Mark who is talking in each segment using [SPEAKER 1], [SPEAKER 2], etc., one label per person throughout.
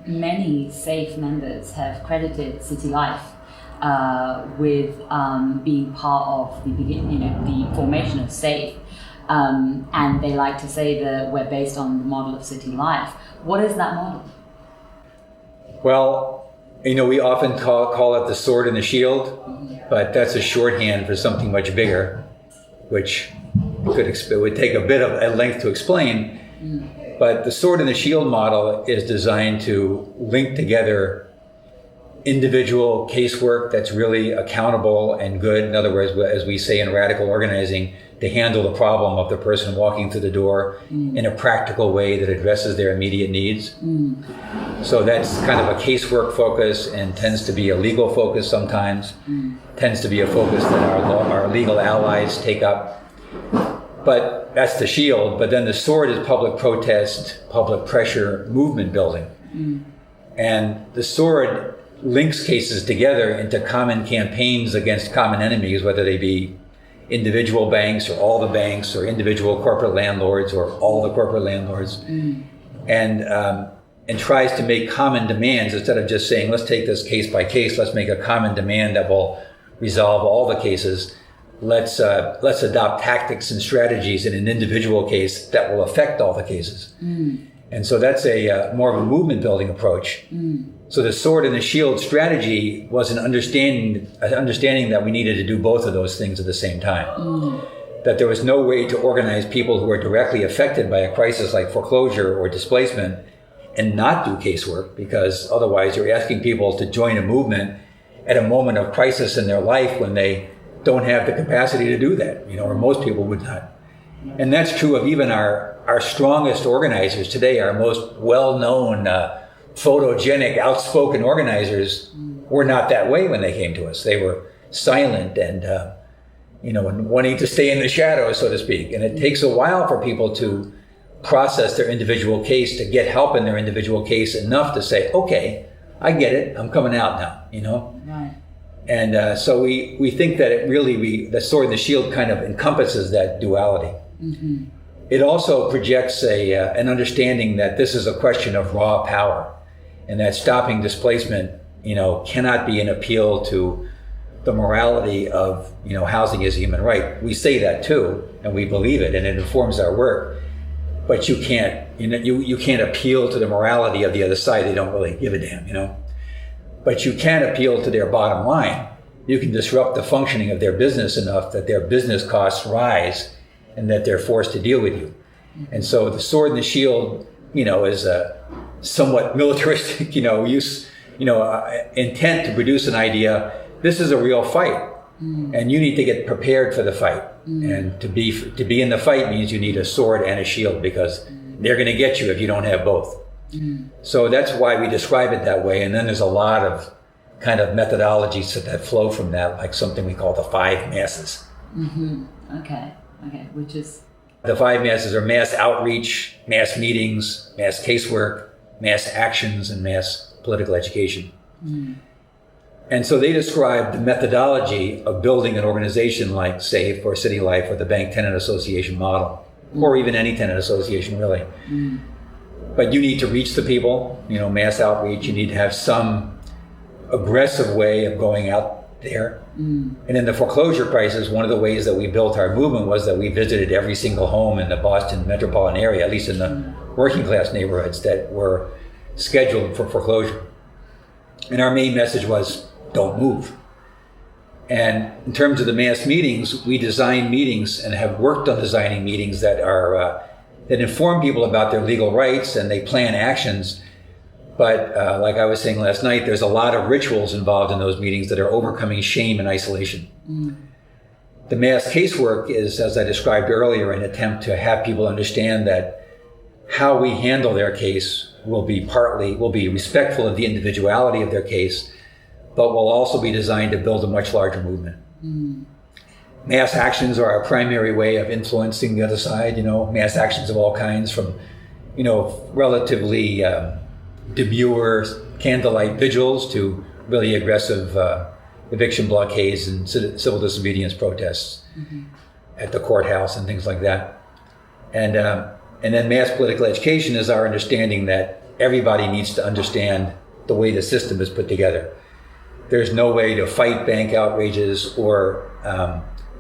[SPEAKER 1] many SAFE members have credited City Life with being part of the formation of SAFE, and they like to say that we're based on the model of City Life. What is that model?
[SPEAKER 2] Well, we often call it the sword and the shield, but that's a shorthand for something much bigger, which would take a bit of a length to explain. But the sword and the shield model is designed to link together individual casework that's really accountable and good. In other words, as we say in radical organizing, to handle the problem of the person walking through the door in a practical way that addresses their immediate needs. So that's kind of a casework focus and tends to be a legal focus sometimes, tends to be a focus that our legal allies take up. But that's the shield. But then the sword is public protest, public pressure, movement building. And the sword links cases together into common campaigns against common enemies, whether they be individual banks or all the banks or individual corporate landlords or all the corporate landlords, and tries to make common demands instead of just saying, let's take this case by case, let's make a common demand that will resolve all the cases. Let's adopt tactics and strategies in an individual case that will affect all the cases. And so that's a more of a movement building approach. So the sword and the shield strategy was an understanding that we needed to do both of those things at the same time. That there was no way to organize people who were directly affected by a crisis like foreclosure or displacement and not do casework, because otherwise you're asking people to join a movement at a moment of crisis in their life when they don't have the capacity to do that, or most people would not. And that's true of even our strongest organizers today. Our most well-known, photogenic, outspoken organizers were not that way when they came to us. They were silent and, and wanting to stay in the shadows, so to speak. And it takes a while for people to process their individual case, to get help in their individual case enough to say, okay, I get it, I'm coming out now,
[SPEAKER 1] Right.
[SPEAKER 2] And so we think that the sword and the shield kind of encompasses that duality. It also projects an understanding that this is a question of raw power, and that stopping displacement, cannot be an appeal to the morality of, housing is a human right. We say that too, and we believe it, and it informs our work. But you can't, you can't appeal to the morality of the other side. They don't really give a damn, But you can appeal to their bottom line. You can disrupt the functioning of their business enough that their business costs rise and that they're forced to deal with you. And so the sword and the shield, is a somewhat militaristic, intent to produce an idea. This is a real fight, and you need to get prepared for the fight. And to be in the fight means you need a sword and a shield, because they're going to get you if you don't have both. So that's why we describe it that way. And then there's a lot of kind of methodologies that flow from that, like something we call the 5 masses.
[SPEAKER 1] Okay, which is?
[SPEAKER 2] The 5 masses are mass outreach, mass meetings, mass casework, mass actions, and mass political education. And so they describe the methodology of building an organization like SAFE or City Life or the Bank Tenant Association model, or even any tenant association really. But you need to reach the people, mass outreach. You need to have some aggressive way of going out there. And in the foreclosure crisis, one of the ways that we built our movement was that we visited every single home in the Boston metropolitan area, at least in the working class neighborhoods that were scheduled for foreclosure. And our main message was, don't move. And in terms of the mass meetings, we design meetings and have worked on designing meetings that are that inform people about their legal rights, and they plan actions. But like I was saying last night, there's a lot of rituals involved in those meetings that are overcoming shame and isolation. The mass casework is, as I described earlier, an attempt to have people understand that how we handle their case will be respectful of the individuality of their case, but will also be designed to build a much larger movement. Mass actions are our primary way of influencing the other side, mass actions of all kinds, from, relatively demure candlelight vigils to really aggressive eviction blockades and civil disobedience protests at the courthouse and things like that. And then mass political education is our understanding that everybody needs to understand the way the system is put together. There's no way to fight bank outrages or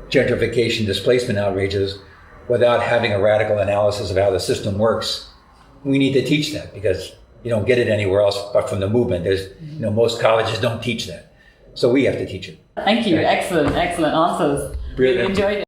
[SPEAKER 2] gentrification, displacement outrages without having a radical analysis of how the system works. We need to teach that because you don't get it anywhere else but from the movement. Most colleges don't teach that. So we have to teach it.
[SPEAKER 1] Thank you. Excellent answers. Really enjoyed it.